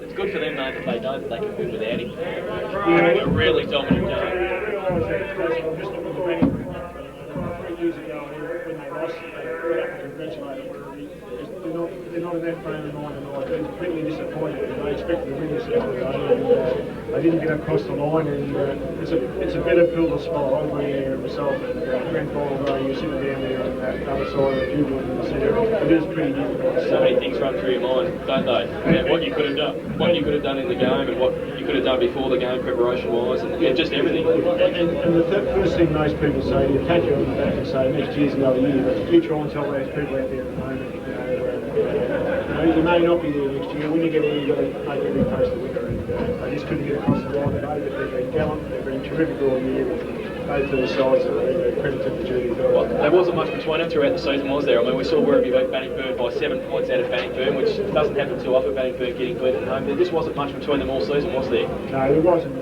It's good for them, though, that they know that they can win without him. A really dominant game. I realise that I'm just looking at the Bannockburn 3 years ago when they lost, they went up and congratulated Werribee. They're not in that frame of mind tonight. They're completely disappointed. They expected to win this the other day, and they didn't get across the line. And it's a better pill to swallow. I've been there myself, and grand final day, you're sitting down there on the other side of the jubilant in the centre. It is pretty difficult. So many things run through your mind, don't they? About what you could have done, what you could have done in the game, and what you could have done before the game, preparation-wise, and just everything. And the first thing most people say, you pat you on the back and say next year's another year, but you try and tell those people out there at the moment, you may not be there next year. When you get there, you've got to make every post a winner, and they just couldn't get across the line today, but they've been gallant, they've been terrific all year, and both of the sides are credited to Judy. Well, there wasn't much between them throughout the season, was there? I mean, we saw Werribee beat Bannockburn by 7 points out of Bannockburn, which doesn't happen too often, Bannockburn getting beat at home. There just wasn't much between them all season, was there? No, there wasn't.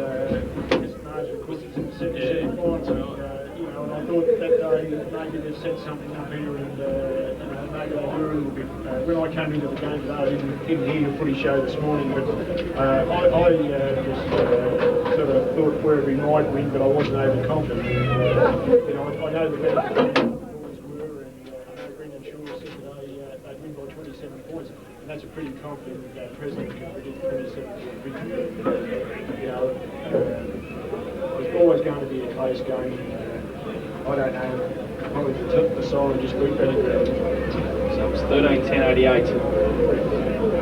Just margin because it's in the second points, and I thought that day maybe they've set something up here, and maybe I'll do a little bit. When I came into the game today, I didn't hear your footy show this morning, but I just sort of thought Werribee might win, but I wasn't overconfident. I know the better boys were, and I know Brendan Shaw said today they'd win by 27 points, and that's a pretty confident president can predict 27 point victory. It's always going to be a close game. I don't know, probably the side just beat Bannockburn. So it was 13-10-88.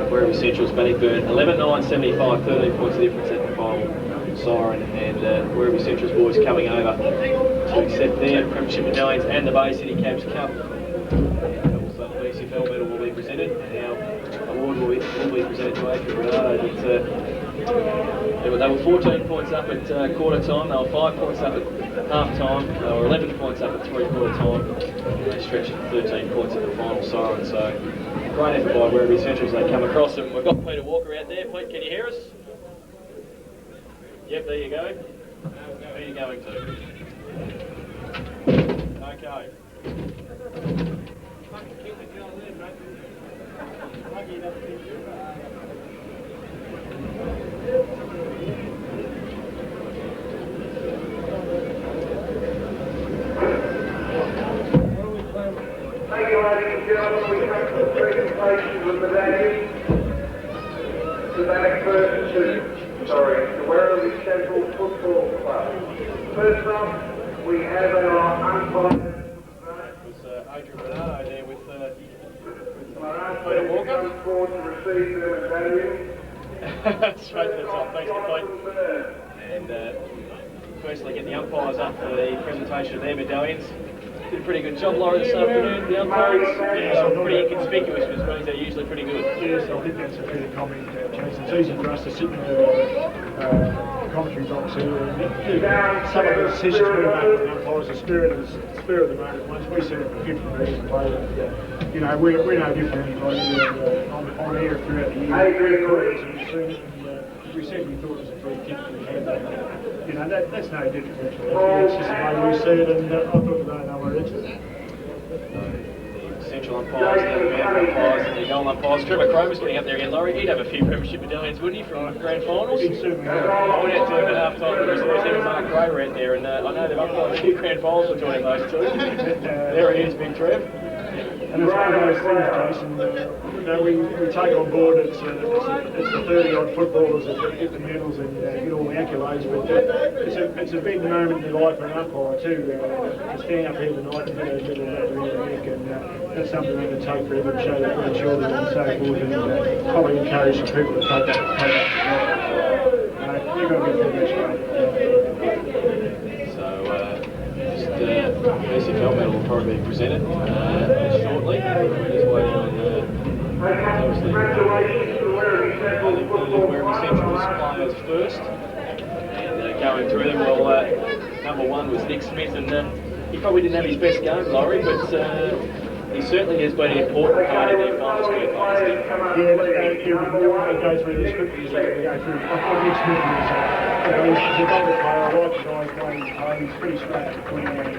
Werribee Central's Bannockburn 11-9-75, 13 points difference at the final siren, and Werribee Central's boys coming over to accept their premiership medallions and the Bay City Cabs Cup. Also the BCFL medal will be presented, and our award will be presented to Adrian Bernardo. They were 14 points up at quarter time, they were 5 points up at half time, they were 11 points up at 3/4 time, they stretched to 13 points at the final siren. So great effort by Werribee Central as they come across, and we've got Peter Walker out there. Pete, can you hear us? Yep, there you go. Where are you going to? Okay. Thank you, ladies and gentlemen. We come to the presentation of the medallions. The Bannockburn the Werribee Central Football Club. First up, we have our umpire. Adrian Bernardo there with Peter Walker. Comes forward to receive the medallion. Straight to the top. Thanks, Pete. And firstly, get the umpires up for the presentation of their medallions. Did a pretty good job, Laurie, this afternoon. The umpires, pretty inconspicuous, which means they're usually pretty good. Yes, I think that's a fair comment, Jason. It's easy for us to sit and commentary box here. And some of the decisions we make with the umpires, the spirit of the moment. Once we set up a 50 metres and play, you know, we're no different than anybody on here throughout the year. We said we thought it was a free kick we had. You know, that's no different. It's just the way we see it, and I thought we don't know where it's at. Central umpires, the mountain umpires, and the goal umpires. Trevor Cromer's getting up there again, Laurie. He'd have a few premiership medallions, wouldn't he, from grand finals? He certainly would. I went out to him at half time, there was always him and Mark Gray were out there, and I know they've umpired a few grand finals between those two. There he is, Big Trev. And it's one of those things, Jason, you know, we take on board it's the 30-odd footballers that get the medals and get all the accolades, but it's a big moment in life for an umpire too, to stand up here tonight and get a medal of the week, and that's something that they take forever to show their grandchildren and so forth, and probably encourage some people to take that you've got to be congratulated. So, PCFL medal will probably be presented shortly. We're just waiting on obviously Werribee Central's players first, and going through them. Well, number one was Nick Smith, and he probably didn't have his best game, Laurie, but he certainly has been an important part in their finals game. Yeah, go through this quickly as we go through. I thought Nick Smith was he's a double player. I like the guy's playing his play. He's pretty straight between, and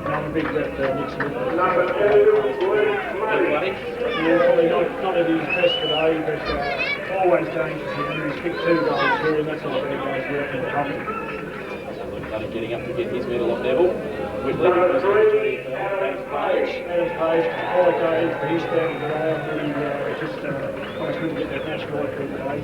I'm a big rep for Nick Smith. Number 2, Luke Yeah, probably not at his best today, but always dangerous here. He's kicked 2 goals through, and that's not a bad guy's work in the public. So getting up to get his medal off Neville. Whitley was Adams Page. Adams Page, quite good for his standard today. Really just almost couldn't get that match right for today.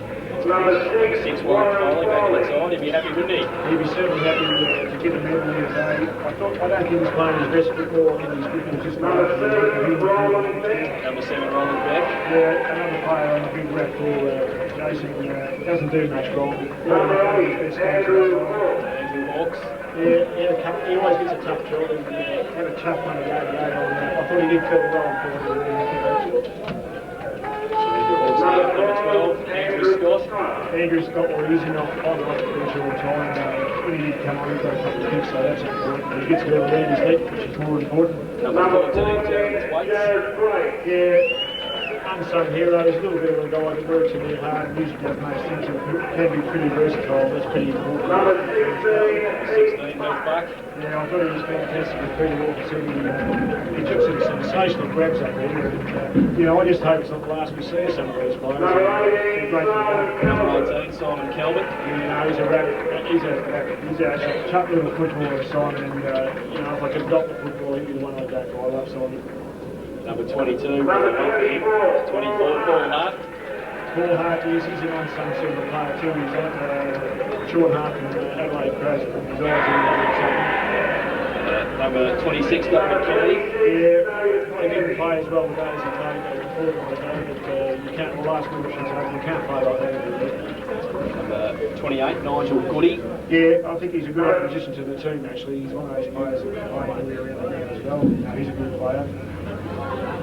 Number 6, Warren Foley back inside. He'd be happy, wouldn't he? He'd be certainly happy to get a medal here today. I don't think he's playing his best football. I think he's gripping just Number 7, Roland Beck. Number 7, Roland Beck. Yeah, another player on the big rep for Jason. Doesn't do much wrong. Number 8, Andrew Hawks. Andrew Hawks. Yeah, he always gets a tough job, and had a tough one today. I thought he did fairly well on Andrew Hawks there, number 12, Andrew Scott. Andrew Scott, well, he's in off the bench all the time. When he did come on, he got a couple of kicks, so that's important. He gets a bit of around his neck, which is more important. Number 14, Terrence Waits. Yeah. Unsung hero, he's a little bit of a guy that works in there hard, usually does most things, and can be pretty versatile. That's pretty important. Number 16, Health back. Yeah, I thought he was fantastic with Peter Walker City. He took some sensational grabs up there, and you know, I just hope it's not the last we see of some of these players. Number 18, Number 19, Simon Calvert. You know, he's a rabbit. He's a tough little footballer, Simon, and you know, if I could adopt the football, he'd be the one I'd go for. I love Simon. Number 22, Number 24, Paul Hart. Paul Hart, yes, he's an unsung sort of player too. He's on Sean Hart and Adelaide Crows from his eyes. Number 26, David Kennedy. Yeah, he didn't play as well today as he played before the game, but you can't, the last minute you can't play like that every week. Number 28, Nigel Goody. Yeah, I think he's a good acquisition to the team actually. He's one of those players that can play anywhere around the ground as well. He's a good player.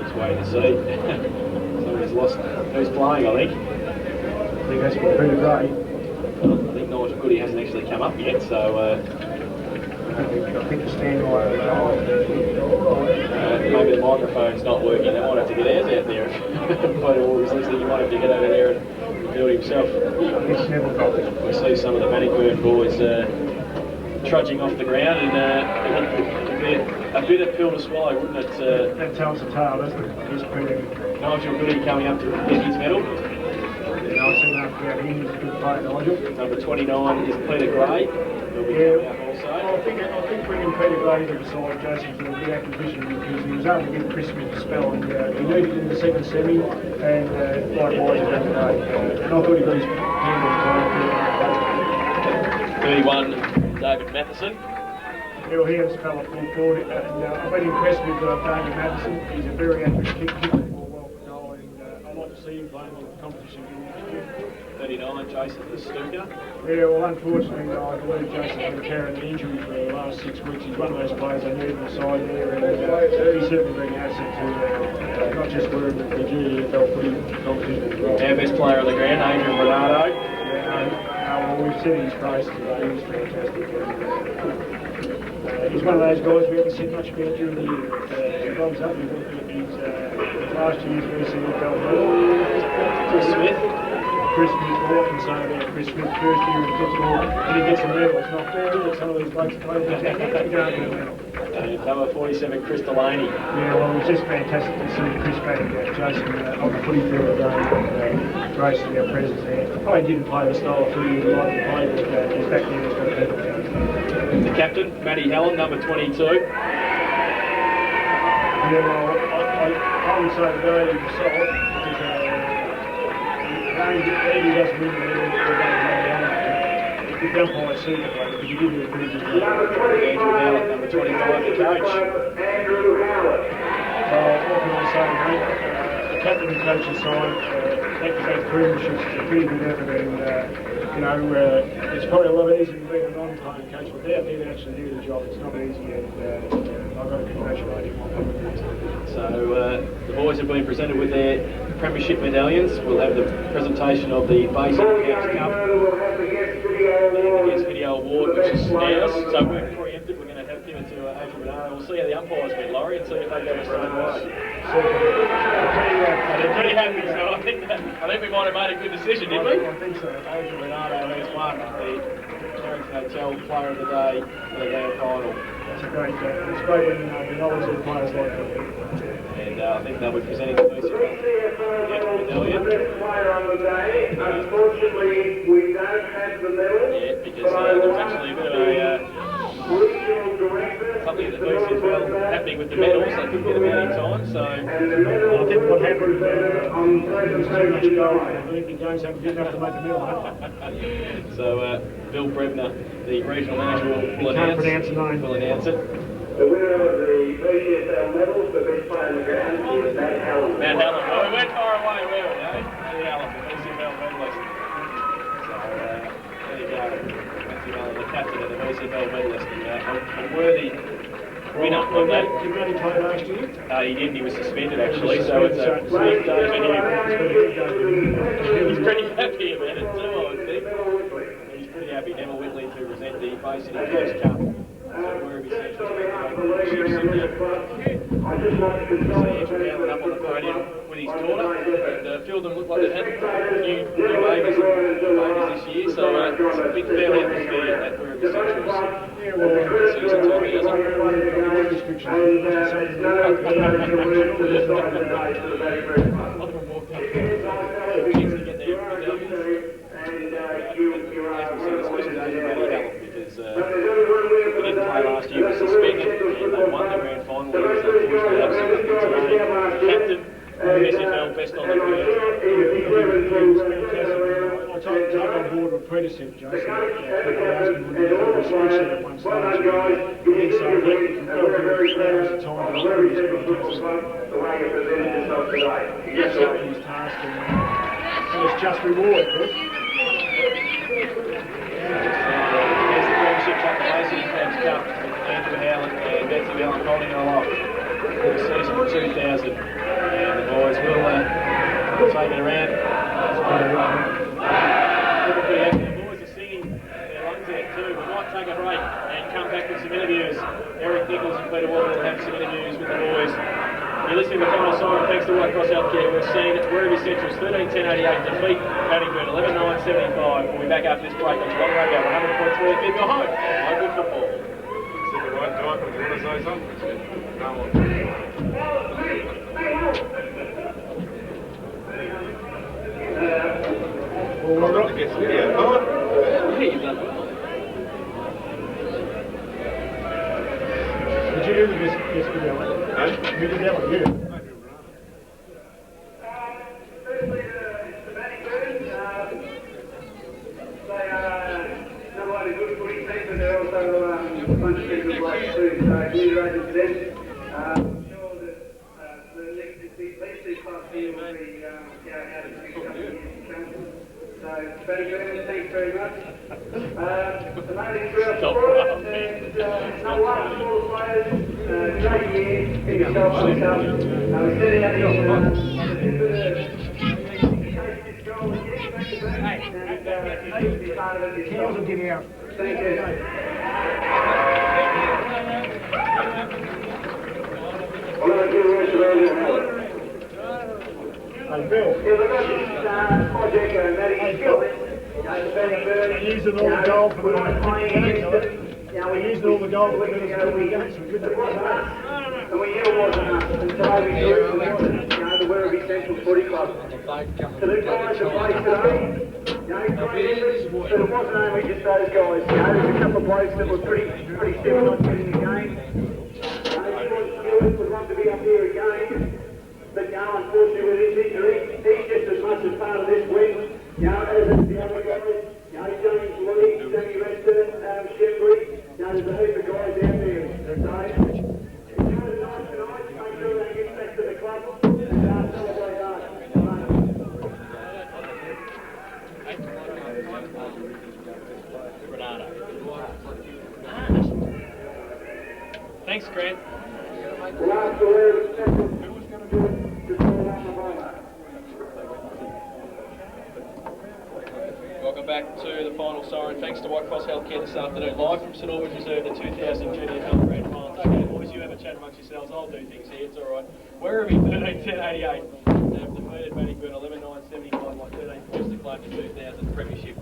Just waiting to see. Somebody's lost who's playing, I think. I think that's what Peter Gray. I think Nigel Goody hasn't actually come up yet, so I think the stand by maybe the microphone's not working. They might have to get ours out there. Peter Walker's listening, you might have to get over there and do it himself. It's never got it. We see some of the Bannockburn boys trudging off the ground, and it'd be a bitter pill to swallow, wouldn't it? That tells the tale, doesn't it? He's Peter. Nigel Goody coming up to get his medal. Nice enough about him. He's a good player, Nigel. Number 29 is Peter Gray. He'll be coming up also. I think bringing Peter Gray to the side, Jason's a good acquisition because he was able to give Chris Smith a spell, and he needed in the second semi, and likewise today. And I thought he got his hand on time. 31, David Matheson. Well, he has fell full forward, and I've been impressed with David Matheson. He's a very accurate kick, kicks the ball well for goal, and I'd like to see him playing in the competition next year. 39, Jason the Stuka. Yeah, well, unfortunately, I believe Jason's been carrying an injury for the last 6 weeks. He's one of those players I need on the side there, and he's certainly been an asset to not just Werribee, but the GFL footy competition as well. Our best player on the ground, Adrian Bernardo. Yeah, we've seen his race today. He was fantastic. He's one of those guys we haven't seen much about during the year. He runs up and he's last year's recently gold medal. Chris Smith. Chris Smith, all I can say about Chris Smith, first year in football, and he gets a medal. It's not fair, is it? Some of these blokes play with you can't get a medal. Number 47, Chris Delaney. Yeah, well, it was just fantastic to see Chris back Jason on the footy field today, gracing our presence there. Probably didn't play the style of footy he'd like to play, but he's back there, he's got a medal. The captain, Matty Helen, number 22. Yeah, well, I would say today he was solid, because he doesn't win the medal, he don't play a super play, but he did do a pretty good job. Andrew Howlett, number 25, the coach. Andrew Howlett. What can I say, mate? The captain and coach's side, that premiership's a pretty good effort, and it's probably a lot easier than being a non-playing coach, but they're out there to actually do the job. It's not easy, and I've got to congratulate him on that. So the boys have been presented with their premiership medallions. We'll have the presentation of the Basic Camps Cup. The guest video award, which is ours. So we're preempted. We're going to have given to Adrian Bernardo. We'll see how the umpires went, Laurie, and see if they go the same way. They're pretty happy, so I think we might have made a good decision, didn't we? I think so. Adrian Bernardo has won the Carrington Hotel Player of the Day for the grand final. It's great when the knowledge of the players like that. And I think they'll be presenting the BCL medallion. Unfortunately, we don't have the medal. Yeah, because there's actually a bit of something at the BCL happening with the medals. They couldn't get them out in time, so I think what happened was too much gold. I think the games haven't good enough to make the medal. So Bill Brebner, the regional manager, will Can't pronounce the name. Will announce it. The winner of the BCSL medals for best player in the ground is Matt Helen. Matt Helen. Oh, we went far away, were we? Matty Helen, the BCL medalist. So there you go. Matthew Helen, the captain of the BCL medalist, and a worthy winner of that. Did Matty play last year? He didn't. He was suspended actually, so it's a big day for him. He's pretty happy about it too, I would think. He's pretty happy. Neville Whitley to present the Basic Camps Cup. Werribee Central. Andrew Howlett up on the podium with his daughter, and a few of them look like they've had new babies this year, so it's a big family atmosphere at Werribee Central. Yeah, well, Susan told me, doesn't it? restrictions. A lot of them walked up to get their medallions. Especially Matty Howlett, because he didn't play last year, was suspended, and they won the grand final. He was unfortunately absent today. Captain, SFL, best on the ground. I took on board with predecessor, Jason. People asked me when he was restriction at one stage. And so I think we've got a bit of time to learn his task, and it's just reward, Chris. There's the Premiership Cup, the Basic Camps Cup, with Andrew Howlett and Betsy Allen holding it aloft for the season 2000. And the boys will take it around. Pretty happy. The boys are singing their lungs out too. We might take a break and come back with some interviews. Eric Nichols and Peter Walker will have some interviews with the boys. You're listening to the final siren. Thanks to White Cross Healthcare. We've seen Werribee Central's 13-10-88 defeat Bannockburn 11-9-75. We'll be back after this break on Geelong Radio 100.3 FM. Go home. Local football. Said the right guy, but you want to say something? No one. Well, we're not to get some video, huh? Yeah, you've done well. Did you do this video? No? You did that one, you? Firstly, to Bannockburn, they are not only a good footy team, but they're also a bunch of people who like too. So, congratulations to them. I'm sure that the next two clubs here will be out of the next couple of years to come. So, Bannockburn, thanks very much. Promoting throughout the sport, and no one for the players. Great year, get yourself on the cup. We're setting up the part of it Cows will yourself. get out. Thank you. Well, I'll give the rest of it. Hey, Bill. Yeah, we've got this project and that is going. We're using all the gold for the we're using all the gold for the games. It wasn't us, and we knew it wasn't us until we knew it was, the Werribee Central Footy Club. So the guys that play today, great effort, but it wasn't only just those guys. There's a couple of blokes that were pretty stiff on getting the game. Stuart would love to be up here again, but unfortunately with his injury, he's just as much as part of this win. As the other guys, James Lee, Sammy Lester, Shembry, there's a heap of guys out there. So, enjoy the night tonight, make sure they get back to the club and celebrate hard. Thanks, Grant. Last word, who was going to do it? Just call on the ball. Welcome back to the final siren. Thanks to White Cross Healthcare this afternoon. Live from St Albans Reserve, the 2000 Junior Health Grand Final. Okay, boys, you have a chat amongst yourselves. I'll do things here, it's alright. Werribee 13-10-88. They've defeated Bannockburn 11-9-75 by 13 points to claim the 2000 Premiership.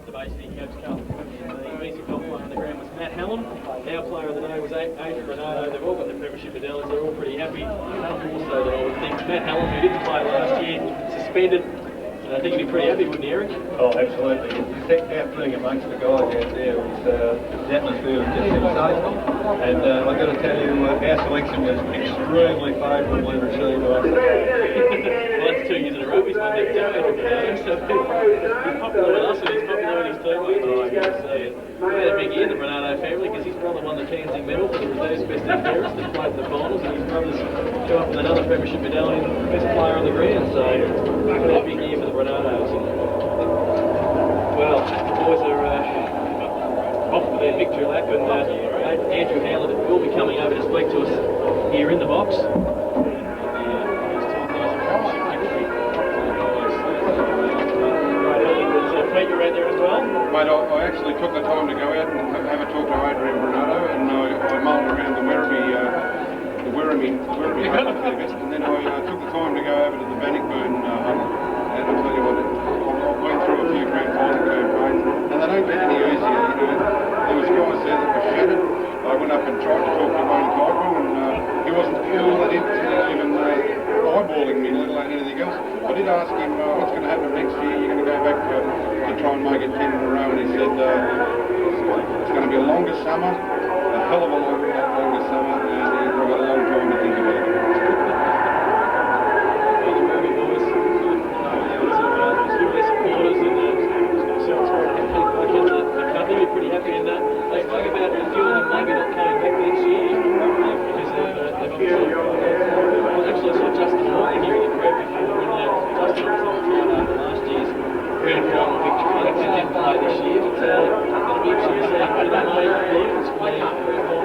The Bay Cabs Cup. The BC Cup player on the ground was Matt Hallam. Our player of the day was Adrian Renato. They've all got the Premiership medals. They're all pretty happy. Also, that I would think Matt Hallam, who didn't play last year, suspended. I think he'd be pretty happy, wouldn't he, Eric? Oh, absolutely. Our thing amongst the guys out there was the atmosphere was just sensational. And I've got to tell you, our selection was extremely favourably received. Well, that's 2 years in a row he's won that too. So he's popular with us and he's popular with his teammates. So we had a big year, the Renato family, because his brother won the Townsend medal for the reserves best appearance. They played in the finals, and his brothers go up with another Premiership medallion, best player on the ground. So a big year for the Renatos. Well, the boys are off for their victory lap, and Andrew Howland will be coming over to speak to us here in the box. Pete, you're out there as well? Mate, I actually took the time to go out and have a talk to Adrian Renato, and I mulled around the Werribee hut a fair bit, and then I took the time to go over to the Bannockburn hut, and I'll tell you what, I've been through a few grand final campaigns, and they don't get any easier, There was guys there that were shattered. I went up and tried to talk to Wayne Cogwell, and he wasn't all that interested in even eyeballing me, let alone anything else. I did ask him, what's going to happen next year? You're going to go back to try and make it 10 in a row, and he said it's going to be a longer summer, a hell of a longer summer, and he's got a long time to think about it. Well, the Werribee boys, their supporters and themselves the company are pretty happy in that. They spoke about the few of them maybe not coming back next year because they've actually saw Justin Morgan here in the crowd before, and Justin was on trial after last year's grand final victory. They didn't play this year, but it'll be interesting to see. I don't know, Blues play grand final